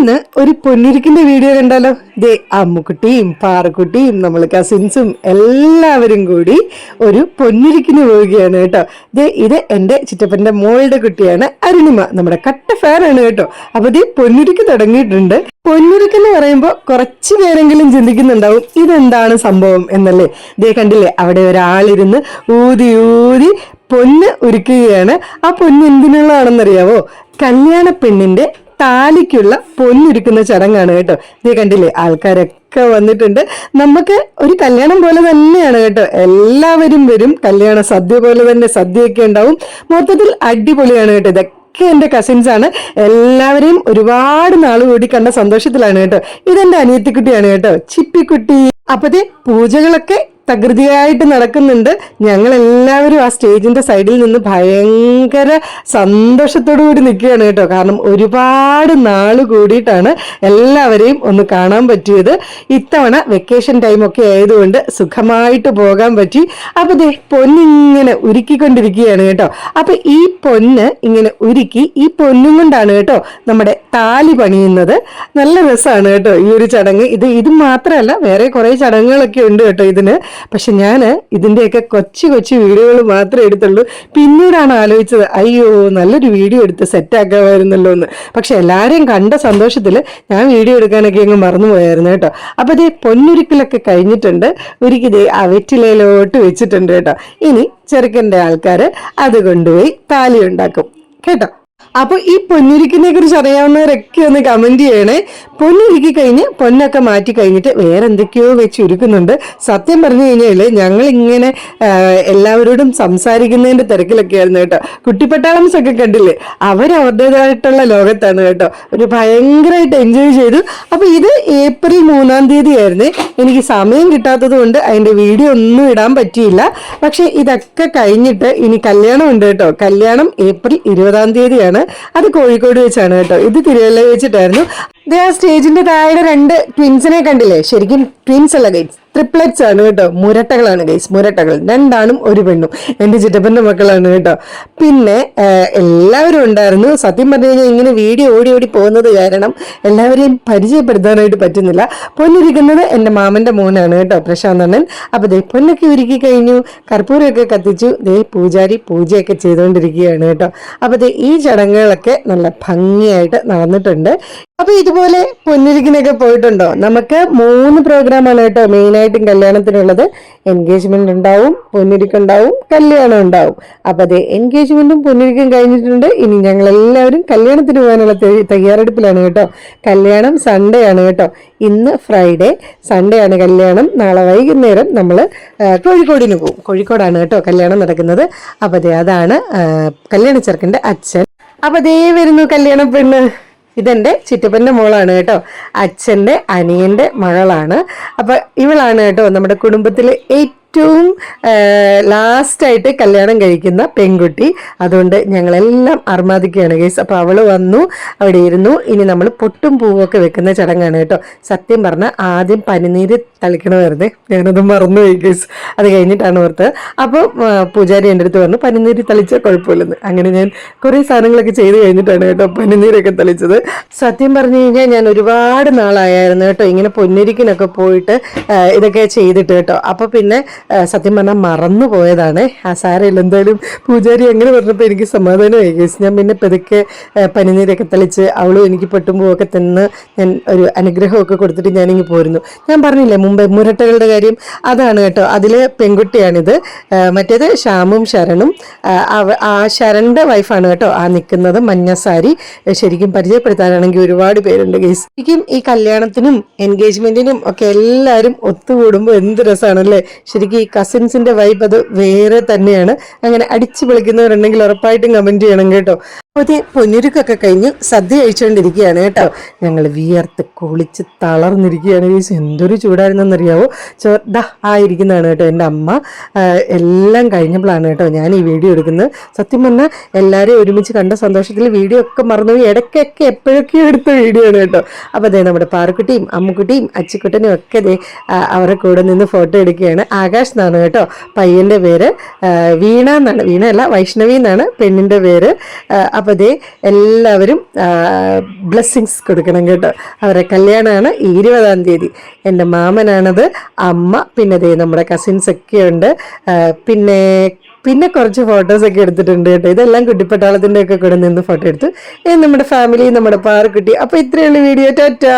ഇന്ന് ഒരു പൊന്നിരിക്കിന്റെ വീഡിയോ കണ്ടാലോ? ദേ അമ്മുക്കുട്ടിയും പാറക്കുട്ടിയും നമ്മൾ കസിൻസും എല്ലാവരും കൂടി ഒരു പൊന്നിരിക്കിന് പോവുകയാണ് കേട്ടോ. ദേ ഇത് എന്റെ ചിറ്റപ്പന്റെ മോളുടെ കുട്ടിയാണ് അരുണിമ, നമ്മുടെ കട്ട ഫാനാണ് കേട്ടോ. അപ്പൊ ദേ പൊന്നിരിക്ക് തുടങ്ങിയിട്ടുണ്ട്. പൊന്നിരിക്കെന്ന് പറയുമ്പോൾ കുറച്ചു പേരെങ്കിലും ചിന്തിക്കുന്നുണ്ടാവും ഇതെന്താണ് സംഭവം എന്നല്ലേ. ദേ കണ്ടില്ലേ, അവിടെ ഒരാളിരുന്ന് ഊതി ഊതി പൊന്ന് ഉരുക്കുകയാണ്. ആ പൊന്ന് എന്തിനുള്ളതാണെന്നറിയാവോ? കല്യാണ പെണ്ണിന്റെ താലിക്കുള്ള പൊന്നൊരുക്കുന്ന ചടങ്ങാണ് കേട്ടോ. ഇത് കണ്ടില്ലേ, ആൾക്കാരൊക്കെ വന്നിട്ടുണ്ട്. നമുക്ക് ഒരു കല്യാണം പോലെ തന്നെയാണ് കേട്ടോ. എല്ലാവരും വരും, കല്യാണ സദ്യ പോലെ തന്നെ സദ്യയൊക്കെ ഉണ്ടാവും. മൊത്തത്തിൽ അടിപൊളിയാണ് കേട്ടോ. ഇതൊക്കെ എന്റെ കസിൻസ് ആണ്. എല്ലാവരെയും ഒരുപാട് നാൾ കൂടി കണ്ട സന്തോഷത്തിലാണ് കേട്ടോ. ഇതെന്റെ അനിയത്തിക്കുട്ടിയാണ് കേട്ടോ, ചിപ്പിക്കുട്ടി. അപ്പത്തെ പൂജകളൊക്കെ തകൃതിയായിട്ട് നടക്കുന്നുണ്ട്. ഞങ്ങൾ എല്ലാവരും ആ സ്റ്റേജിന്റെ സൈഡിൽ നിന്ന് ഭയങ്കര സന്തോഷത്തോടു കൂടി നിൽക്കുകയാണ് കേട്ടോ. കാരണം ഒരുപാട് നാള് കൂടിയിട്ടാണ് എല്ലാവരെയും ഒന്ന് കാണാൻ പറ്റിയത്. ഇത്തവണ വെക്കേഷൻ ടൈം ഒക്കെ ആയതുകൊണ്ട് സുഖമായിട്ട് പോകാൻ പറ്റി. അപ്പൊ ദേ പൊന്നിങ്ങനെ ഉരുക്കിക്കൊണ്ടിരിക്കുകയാണ് കേട്ടോ. അപ്പൊ ഈ പൊന്ന് ഇങ്ങനെ ഉരുക്കി, ഈ പൊന്നും കൊണ്ടാണ് കേട്ടോ നമ്മുടെ താലി പണിയുന്നത്. നല്ല രസമാണ് കേട്ടോ ഈ ഒരു ചടങ്ങ്. ഇത് മാത്രമല്ല, വേറെ കുറെ ചടങ്ങുകളൊക്കെ ഉണ്ട് കേട്ടോ ഇതിന്. പക്ഷെ ഞാൻ ഇതിന്റെയൊക്കെ കൊച്ചു കൊച്ചു വീഡിയോകൾ മാത്രമേ എടുത്തുള്ളൂ. പിന്നീടാണ് ആലോചിച്ചത്, അയ്യോ നല്ലൊരു വീഡിയോ എടുത്ത് സെറ്റാക്കാമായിരുന്നല്ലോ എന്ന്. പക്ഷെ എല്ലാവരെയും കണ്ട സന്തോഷത്തിൽ ഞാൻ വീഡിയോ എടുക്കാനൊക്കെ അങ്ങ് മറന്നുപോയായിരുന്നു കേട്ടോ. അപ്പൊ ഇതേ പൊന്നുരുക്കലൊക്കെ കഴിഞ്ഞിട്ടുണ്ട്. ഒരിക്കൽ ആ വെറ്റിലയിലോട്ട് വെച്ചിട്ടുണ്ട് കേട്ടോ. ഇനി ചെറുക്കൻ്റെ ആൾക്കാർ അത് കൊണ്ടുപോയി താലി ഉണ്ടാക്കും കേട്ടോ. അപ്പൊ ഈ പൊന്നിരിക്കിനെ കുറിച്ച് അറിയാവുന്നവരൊക്കെ ഒന്ന് കമന്റ് ചെയ്യണേ. പൊന്നിരുക്കി കഴിഞ്ഞ് പൊന്നൊക്കെ മാറ്റി കഴിഞ്ഞിട്ട് വേറെ എന്തൊക്കെയോ വെച്ച് ഉരുക്കുന്നുണ്ട്. സത്യം പറഞ്ഞു കഴിഞ്ഞാല് ഞങ്ങൾ ഇങ്ങനെ എല്ലാവരോടും സംസാരിക്കുന്നതിന്റെ തിരക്കിലൊക്കെ ആയിരുന്നു കേട്ടോ. കുട്ടിപ്പട്ടാളംസ് ഒക്കെ കണ്ടില്ലേ, അവരവരുടേതായിട്ടുള്ള ലോകത്താണ് കേട്ടോ. ഒരു ഭയങ്കരമായിട്ട് എൻജോയ് ചെയ്തു. അപ്പൊ ഇത് ഏപ്രിൽ 3-ാം തീയതി ആയിരുന്നു. എനിക്ക് സമയം കിട്ടാത്തത് കൊണ്ട് അതിന്റെ വീഡിയോ ഒന്നും ഇടാൻ പറ്റിയില്ല. പക്ഷെ ഇതൊക്കെ കഴിഞ്ഞിട്ട് ഇനി കല്യാണം ഉണ്ട് കേട്ടോ. കല്യാണം ഏപ്രിൽ 20-ാം തീയതിയാണ്. അത് കോഴിക്കോട് വെച്ചാണ് കേട്ടോ. ഇത് തിരുവല്ല വെച്ചിട്ടായിരുന്നു. ആ സ്റ്റേജിന്റെ താഴെ 2 ട്വിൻസിനെ കണ്ടില്ലേ? ശരിക്കും ട്വിൻസ് അല്ല ഗൈസ്, ട്രിപ്ലെറ്റ്സ് ആണ് കേട്ടോ. മുരട്ടകളാണ് ഗൈസ്, മുരട്ടകൾ. 2 ആണും 1 പെണ്ണും. എന്റെ ചിറ്റപ്പന്റെ മക്കളാണ് കേട്ടോ. പിന്നെ എല്ലാവരും ഉണ്ടായിരുന്നു. സത്യം പറഞ്ഞു കഴിഞ്ഞാൽ ഇങ്ങനെ വീഡിയോ ഓടി ഓടി പോകുന്നത് കാരണം എല്ലാവരെയും പരിചയപ്പെടുത്താനായിട്ട് പറ്റുന്നില്ല. പൊന്നിരിക്കുന്നത് എന്റെ മാമന്റെ മോനാണ് കേട്ടോ, പ്രശാന്ത് അണ്ണൻ. അപ്പൊ ദേ പൊന്നൊക്കെ ഒരുക്കി കഴിഞ്ഞു, കർപ്പൂരമൊക്കെ കത്തിച്ചു. ദേ പൂജാരി പൂജയൊക്കെ ചെയ്തുകൊണ്ടിരിക്കുകയാണ് കേട്ടോ. അപ്പൊ ദേ ഈ ചടങ്ങുകളൊക്കെ നല്ല ഭംഗിയായിട്ട് നടന്നിട്ടുണ്ട്. അപ്പൊ ഇതുപോലെ പൊന്നിരിക്കിനൊക്കെ പോയിട്ടുണ്ടോ? നമുക്ക് 3 പ്രോഗ്രാമാണ് കേട്ടോ മെയിനായിട്ടും കല്യാണത്തിനുള്ളത്. എൻഗേജ്മെന്റ് ഉണ്ടാവും, പൊന്നിരിക്കുണ്ടാവും, കല്യാണം ഉണ്ടാവും. അപ്പൊ അതെ, എൻഗേജ്മെന്റും പൊന്നിരിക്കും കഴിഞ്ഞിട്ടുണ്ട്. ഇനി ഞങ്ങൾ എല്ലാവരും കല്യാണത്തിന് പോകാനുള്ള തയ്യാറെടുപ്പിലാണ് കേട്ടോ. കല്യാണം സൺഡേ ആണ് കേട്ടോ. ഇന്ന് ഫ്രൈഡേ, സൺഡേ ആണ് കല്യാണം. നാളെ വൈകുന്നേരം നമ്മൾ കോഴിക്കോടിന് പോകും. കോഴിക്കോടാണ് കേട്ടോ കല്യാണം നടക്കുന്നത്. അപ്പൊ അതെ, അതാണ് കല്യാണ ചെറുക്കൻ്റെ അച്ഛൻ. അപ്പൊ ദേ വരുന്നു കല്യാണ പെണ്ണ്. ഇതെന്റെ ചിറ്റപ്പന്റെ മോളാണ് കേട്ടോ. അച്ഛന്റെ അനിയന്റെ മകളാണ്. അപ്പൊ ഇവളാണ് കേട്ടോ നമ്മുടെ കുടുംബത്തിലെ ഏറ്റവും ലാസ്റ്റായിട്ട് കല്യാണം കഴിക്കുന്ന പെൺകുട്ടി. അതുകൊണ്ട് ഞങ്ങളെല്ലാം അർമാദിക്കുകയാണ് ഗൈസ്. അപ്പൊ അവള് വന്നു, അവിടെ ഇരുന്നു. ഇനി നമ്മൾ പൊട്ടും പൂവൊക്കെ വെക്കുന്ന ചടങ്ങാണ് കേട്ടോ. സത്യം പറഞ്ഞാൽ ആദ്യം പനിനീര് തളിക്കണമായിരുന്നേ, ഞാനത് മറന്നുപോയി ഗൈസ്. അത് കഴിഞ്ഞിട്ടാണ് ഓർത്ത്. അപ്പോൾ പൂജാരി എൻ്റെ അടുത്ത് പറഞ്ഞു പനിനീര് തളിച്ചാൽ കുഴപ്പമില്ലെന്ന്. അങ്ങനെ ഞാൻ കുറേ സാധനങ്ങളൊക്കെ ചെയ്ത് കഴിഞ്ഞിട്ടാണ് കേട്ടോ പനിനീരൊക്കെ തളിച്ചത്. സത്യം പറഞ്ഞു കഴിഞ്ഞാൽ ഞാൻ ഒരുപാട് നാളായിരുന്നു കേട്ടോ ഇങ്ങനെ പൊന്നിരിക്കിനൊക്കെ പോയിട്ട് ഇതൊക്കെ ചെയ്തിട്ട് കേട്ടോ. അപ്പൊ പിന്നെ സത്യം പറഞ്ഞാൽ മറന്നു പോയതാണ്. ആ സാരമില്ല, എന്തായാലും പൂജാരി അങ്ങനെ പറഞ്ഞപ്പോൾ എനിക്ക് സമാധാനമായി ഗൈസ്. ഞാൻ പിന്നെ പതുക്കെ പനിനീരൊക്കെ തളിച്ച് അവളും എനിക്ക് പൊട്ടുമ്പോഴൊക്കെ തന്ന് ഞാൻ ഒരു അനുഗ്രഹമൊക്കെ കൊടുത്തിട്ട് ഞാനിങ്ങ് പോരുന്നു. ഞാൻ പറഞ്ഞില്ലേ മുമ്പ് മുരട്ടകളുടെ കാര്യം, അതാണ് കേട്ടോ. അതിൽ പെൺകുട്ടിയാണിത്. മറ്റേത് ശ്യാമും ശരണും. ആ ശരണിന്റെ വൈഫാണ് കേട്ടോ ആ നിൽക്കുന്നത്, മഞ്ഞസാരി. ശരിക്കും പരിചയപ്പെടുത്താനാണെങ്കിൽ ഒരുപാട് പേരുണ്ട് ഗൈസ്. ശരിക്കും ഈ കല്യാണത്തിനും എൻഗേജ്മെന്റിനും ഒക്കെ എല്ലാവരും ഒത്തുകൂടുമ്പോൾ എന്ത് രസമാണല്ലേ. ശരിക്കും ഈ കസിൻസിന്റെ വൈബ് അത് വേറെ തന്നെയാണ്. അങ്ങനെ അടിച്ചു പൊളിക്കുന്നവരുണ്ടെങ്കിൽ ഉറപ്പായിട്ടും കമന്റ് ചെയ്യണം കേട്ടോ. അപ്പോൾ പൊന്നിരുക്കൊക്കെ കഴിഞ്ഞ് സദ്യ കഴിച്ചുകൊണ്ടിരിക്കുകയാണ് കേട്ടോ. ഞങ്ങൾ വിയർത്ത് കുളിച്ച് തളർന്നിരിക്കുകയാണ് ഗൈസ്. എന്തൊരു ചൂടായിരുന്നെന്നറിയാവോ. ആയിരിക്കുന്നതാണ് കേട്ടോ എൻ്റെ അമ്മ. എല്ലാം കഴിഞ്ഞപ്പോഴാണ് കേട്ടോ ഞാൻ ഈ വീഡിയോ എടുക്കുന്നത്. സത്യം പറഞ്ഞാൽ എല്ലാവരെയും ഒരുമിച്ച് കണ്ട സന്തോഷത്തിൽ വീഡിയോ ഒക്കെ മറന്നുപോയി. ഇടയ്ക്കൊക്കെ എപ്പോഴൊക്കെയോ എടുത്ത വീഡിയോ ആണ് കേട്ടോ. അപ്പോൾ നമ്മുടെ പാറക്കുട്ടിയും അമ്മുക്കുട്ടിയും അച്ചിക്കുട്ടനും ഒക്കെ അവരുടെ കൂടെ നിന്ന് ഫോട്ടോ എടുക്കുകയാണ്. ആകാശ് അഭിലാഷ് എന്നാണ് കേട്ടോ പയ്യൻ്റെ പേര്. വീണ എന്നാണ്, വീണ വൈഷ്ണവി എന്നാണ് പെണ്ണിൻ്റെ പേര്. അപ്പോൾ ദേ എല്ലാവരും ബ്ലെസ്സിങ്സ് കൊടുക്കണം കേട്ടോ. അവരുടെ കല്യാണമാണ് ഈ 20-ാം തീയതി. എൻ്റെ മാമനാണത്, അമ്മ, പിന്നെ ദേ നമ്മുടെ കസിൻസ് ഒക്കെ ഉണ്ട്. പിന്നെ കുറച്ച് ഫോട്ടോസൊക്കെ എടുത്തിട്ടുണ്ട് കേട്ടോ. ഇതെല്ലാം കുട്ടിപ്പട്ടാളത്തിൻ്റെ ഒക്കെ കൂടെ നിന്ന് ഫോട്ടോ എടുത്തു. നമ്മുടെ ഫാമിലി, നമ്മുടെ പാറക്കുട്ടി. അപ്പോൾ ഇത്രയുള്ള വീഡിയോ. ടാറ്റാ.